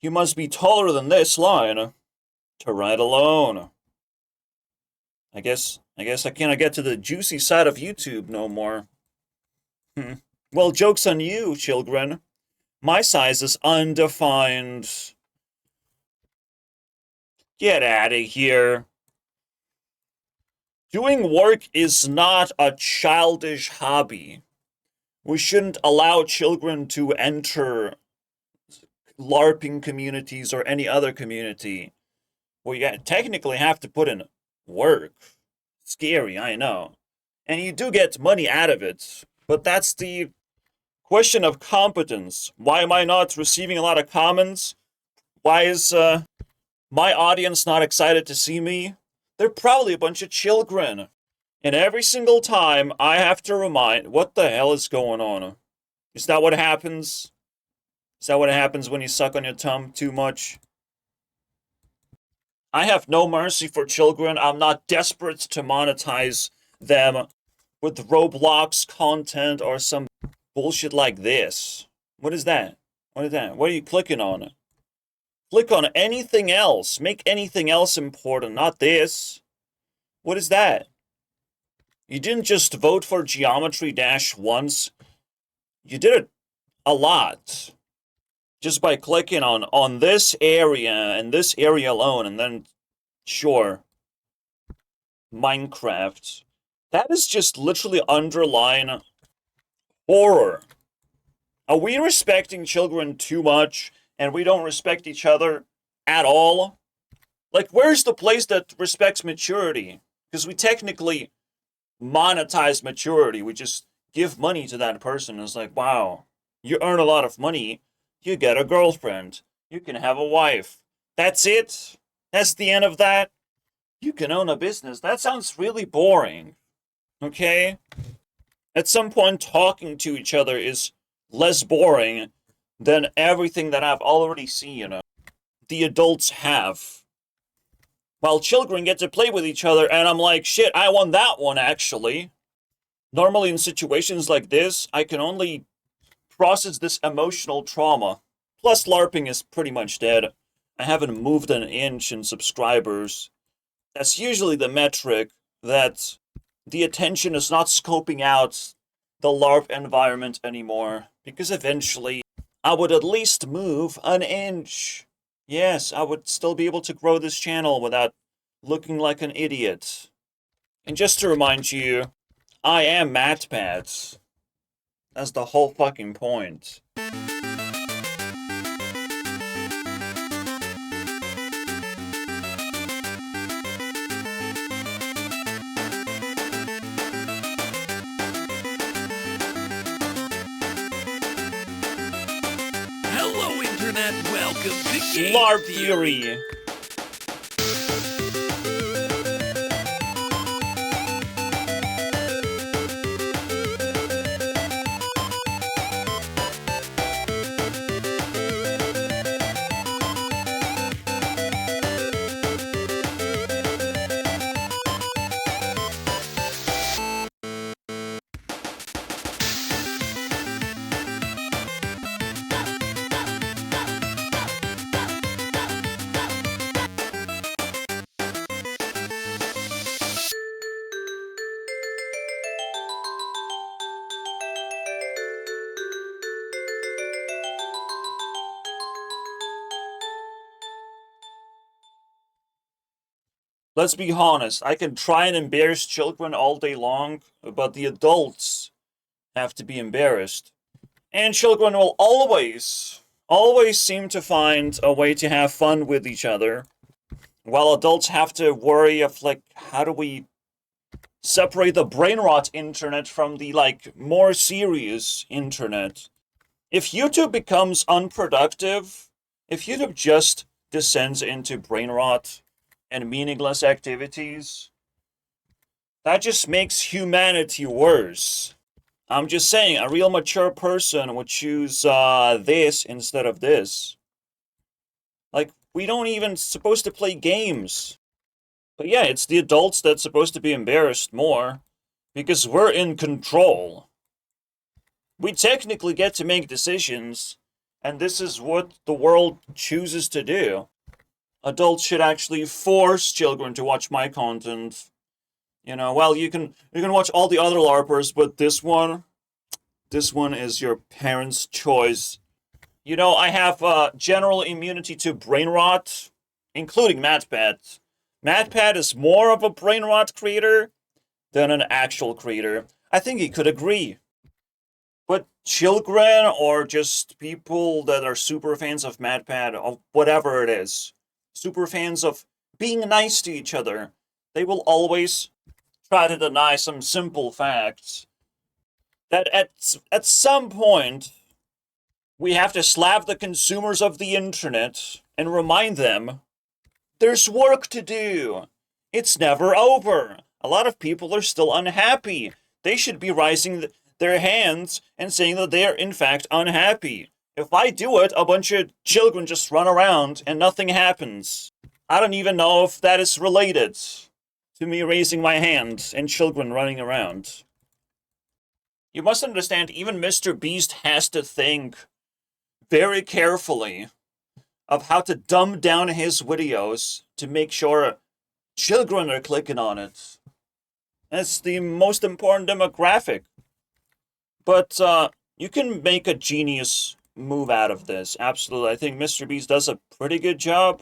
You must be taller than this line to ride alone. I guess I can't get to the juicy side of YouTube no more. Well, joke's on you, children. My size is undefined. Get out of here. Doing work is not a childish hobby. We shouldn't allow children to enter LARPing communities or any other community where you technically have to put in work. Scary, I know. And you do get money out of it, but that's the question of competence. Why am I not receiving a lot of comments? Why is my audience not excited to see me? They're probably a bunch of children. And every single time I have to remind, what the hell is going on? Is that what happens? Is that what happens when you suck on your thumb too much? I have no mercy for children. I'm not desperate to monetize them with Roblox content or some bullshit like this. What is that? What is that? What are you clicking on? Click on anything else. Make anything else important, not this. What is that? You didn't just vote for Geometry Dash once. You did it a lot. Just by clicking on this area and this area alone, and then, sure, Minecraft. That is just literally underline horror. Are we respecting children too much, and we don't respect each other at all? Like, where's the place that respects maturity? Because we technically monetize maturity. We just give money to that person. It's like, wow, you earn a lot of money. You get a girlfriend. You can have a wife. That's it? That's the end of that? You can own a business. That sounds really boring. Okay? At some point, talking to each other is less boring than everything that I've already seen the adults have. While children get to play with each other, and I'm like, shit, I won that one, actually. Normally, in situations like this, I can only process this emotional trauma. Plus, LARPing is pretty much dead. I haven't moved an inch in subscribers. That's usually the metric that the attention is not scoping out the LARP environment anymore. Because eventually, I would at least move an inch. Yes, I would still be able to grow this channel without looking like an idiot. And just to remind you, I am MatPats. That's the whole fucking point. Hello, Internet. Welcome to LARP Theory. Let's be honest, I can try and embarrass children all day long, but the adults have to be embarrassed. And children will always seem to find a way to have fun with each other, while adults have to worry of, like, how do we separate the brain rot internet from the, like, more serious internet? If YouTube becomes unproductive, if YouTube just descends into brain rot and meaningless activities, that just makes humanity worse. I'm just saying, a real mature person would choose this instead of this. Like, we don't even supposed to play games. But yeah, it's the adults that's supposed to be embarrassed more, because we're in control. We technically get to make decisions, And this is what the world chooses to do. Adults should actually force children to watch my content. You know, well, you can watch all the other LARPers, but this one is your parents' choice. You know, I have general immunity to brain rot, including MatPat. MatPat is more of a brain rot creator than an actual creator. I think he could agree. But children or just people that are super fans of MatPat, of whatever it is, super fans of being nice to each other, they will always try to deny some simple facts that at some point we have to slap the consumers of the internet and remind them there's work to do. It's never over. A lot of people are still unhappy. They should be raising their hands and saying that they are in fact unhappy. If I do it, a bunch of children just run around and nothing happens. I don't even know if that is related to me raising my hand and children running around. You must understand, even Mr. Beast has to think very carefully of how to dumb down his videos to make sure children are clicking on it. It's the most important demographic. But you can make a genius move out of this, absolutely. I think Mr. Beast does a pretty good job.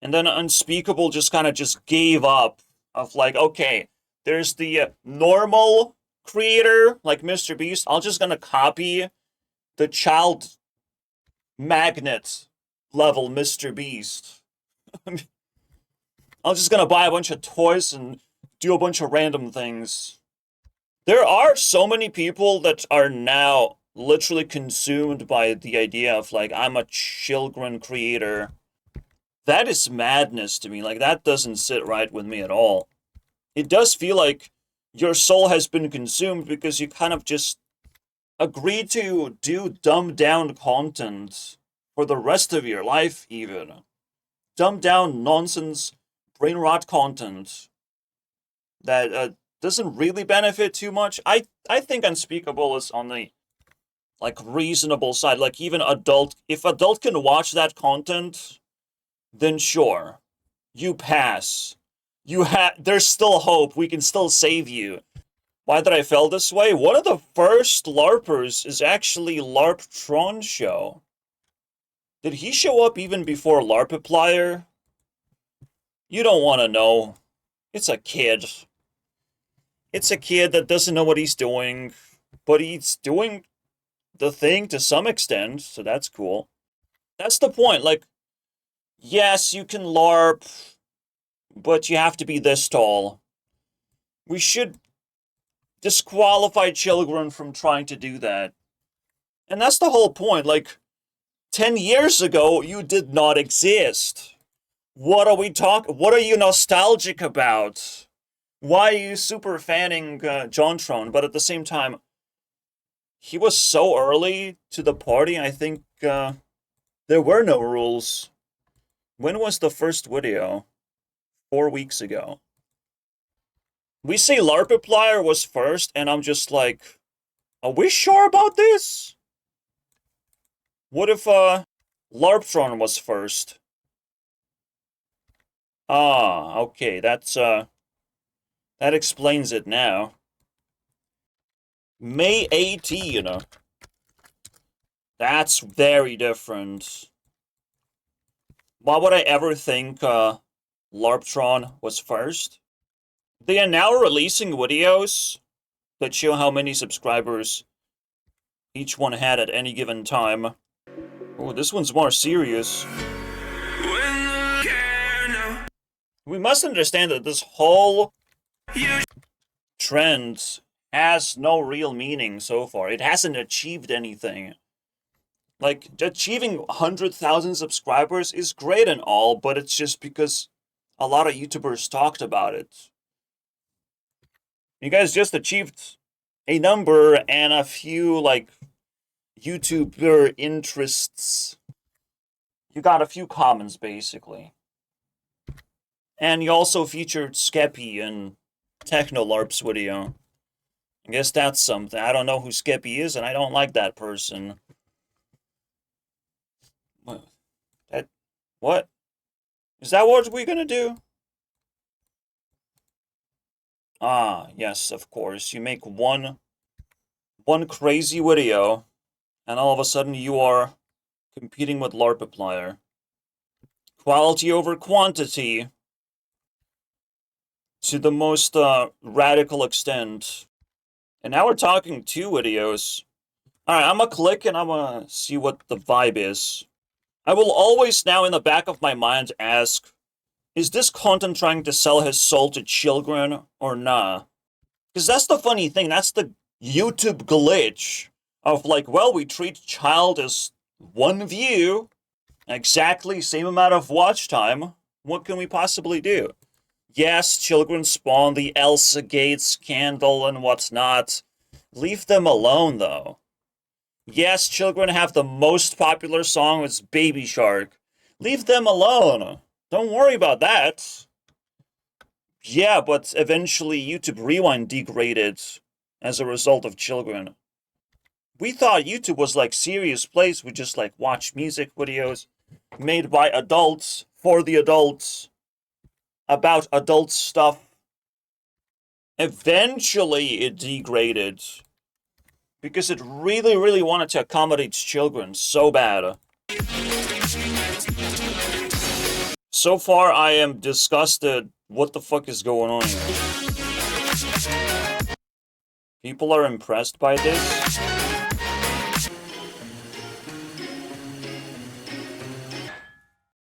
And then Unspeakable just kind of just gave up of like, okay, there's the normal creator like Mr. Beast. I'm just gonna copy the child magnet level Mr. Beast. I'm just gonna buy a bunch of toys and do a bunch of random things. There are so many people that are now literally consumed by the idea of like, I'm a children creator. That is madness to me. Like, that doesn't sit right with me at all. It does feel like your soul has been consumed because you kind of just agreed to do dumbed down content for the rest of your life, even. Dumbed down nonsense, brain rot content that doesn't really benefit too much. I think Unspeakable is on the like reasonable side. Like, even if adult can watch that content, then sure, you pass. There's still hope. We can still save you. Why did I feel this way? One of the first LARPers is actually LARP Tron show. Did he show up even before LARPiplier? You don't want to know. It's a kid. It's a kid that doesn't know what he's doing, but he's doing the thing to some extent, so that's cool. That's the point. Like, yes, you can LARP, but you have to be this tall. We should disqualify children from trying to do that. And that's the whole point. Like, 10 years ago, you did not exist. What are you nostalgic about? Why are you super fanning JonTron? But at the same time, he was so early to the party, I think there were no rules. When was the first video? 4 weeks ago. We say LARPiplier was first, and I'm just like, are we sure about this? What if LARPtron was first? Ah, okay, that explains it now. May 18. That's very different. Why would I ever think LARPtron was first? They are now releasing videos that show how many subscribers each one had at any given time. Oh, this one's more serious. We must understand that this whole trend has no real meaning so far. It hasn't achieved anything. Like, achieving 100,000 subscribers is great and all, but it's just because a lot of YouTubers talked about it. You guys just achieved a number and a few, like, YouTuber interests. You got a few comments, basically. And you also featured Skeppy in TechnoLARP's video. I guess that's something. I don't know who Skeppy is, and I don't like that person. That what? Is that what we're gonna do? Ah, yes, of course. You make one crazy video, and all of a sudden you are competing with LARPiplier. Quality over quantity to the most radical extent. And now we're talking 2 videos. Alright, I'm gonna click and I'm gonna see what the vibe is. I will always now in the back of my mind ask, is this content trying to sell his soul to children or nah? Because that's the funny thing, that's the YouTube glitch of like, well, we treat child as 1 view, exactly same amount of watch time. What can we possibly do? Yes, children spawn the Elsa Gate scandal and whatnot. Leave them alone, though. Yes, children have the most popular song, it's Baby Shark. Leave them alone. Don't worry about that. Yeah, but eventually YouTube Rewind degraded as a result of children. We thought YouTube was like serious place. We just like watch music videos made by adults for the adults about adult stuff. Eventually it degraded because it really, really wanted to accommodate children so bad. So far, I am disgusted. What the fuck is going on here? People are impressed by this?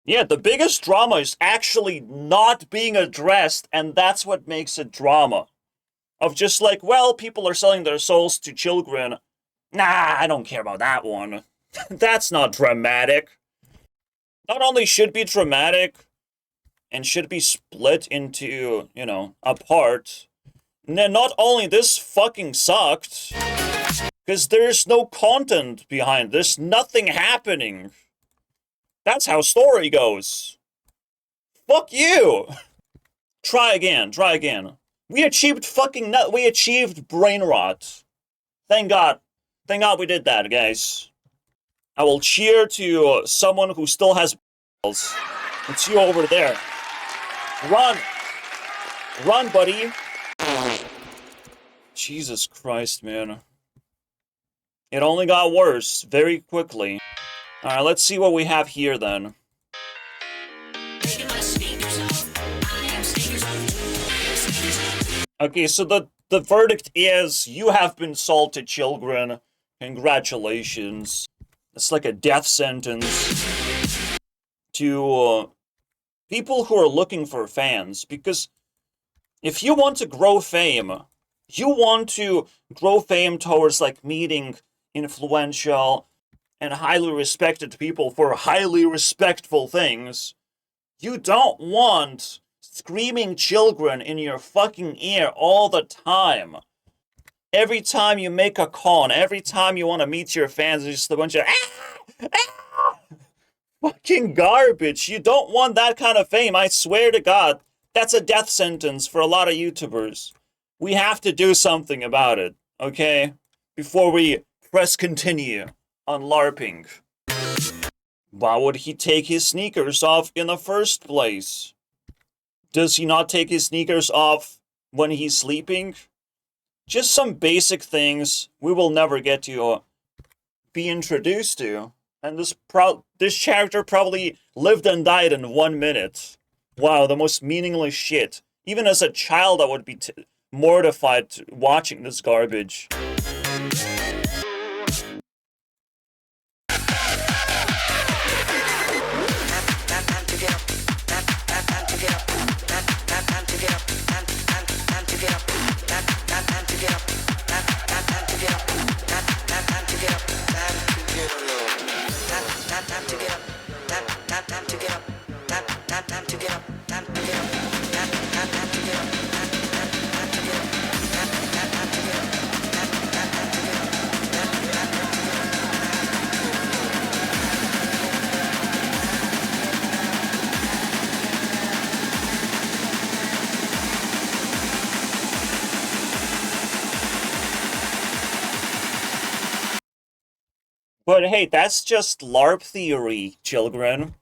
Yeah, the biggest drama is actually not being addressed, and that's what makes it drama. Of just like, well, people are selling their souls to children. Nah, I don't care about that one. That's not dramatic. Not only should be dramatic, and should be split into, you know, apart. Not only this fucking sucked, because there's no content behind. There's nothing happening. That's how story goes. Fuck you! Try again, try again. We achieved fucking we achieved brain rot. Thank God. Thank God we did that, guys. I will cheer to someone who still has balls. It's you over there. Run! Run, buddy! Jesus Christ, man. It only got worse very quickly. Alright, let's see what we have here then. Okay, so the verdict is you have been sold to children. Congratulations. It's like a death sentence to people who are looking for fans, because if you want to grow fame, you want to grow fame towards like meeting influential and highly respected people for highly respectful things. You don't want screaming children in your fucking ear all the time. Every time you make a con, every time you want to meet your fans, it's just a bunch of fucking garbage. You don't want that kind of fame. I swear to God, that's a death sentence for a lot of YouTubers. We have to do something about it, okay? Before we press continue on LARPing. Why would he take his sneakers off in the first place? Does he not take his sneakers off when he's sleeping? Just some basic things we will never get to be introduced to. And this character probably lived and died in 1 minute. Wow, the most meaningless shit. Even as a child, I would be mortified watching this garbage. But hey, that's just LARP theory, children.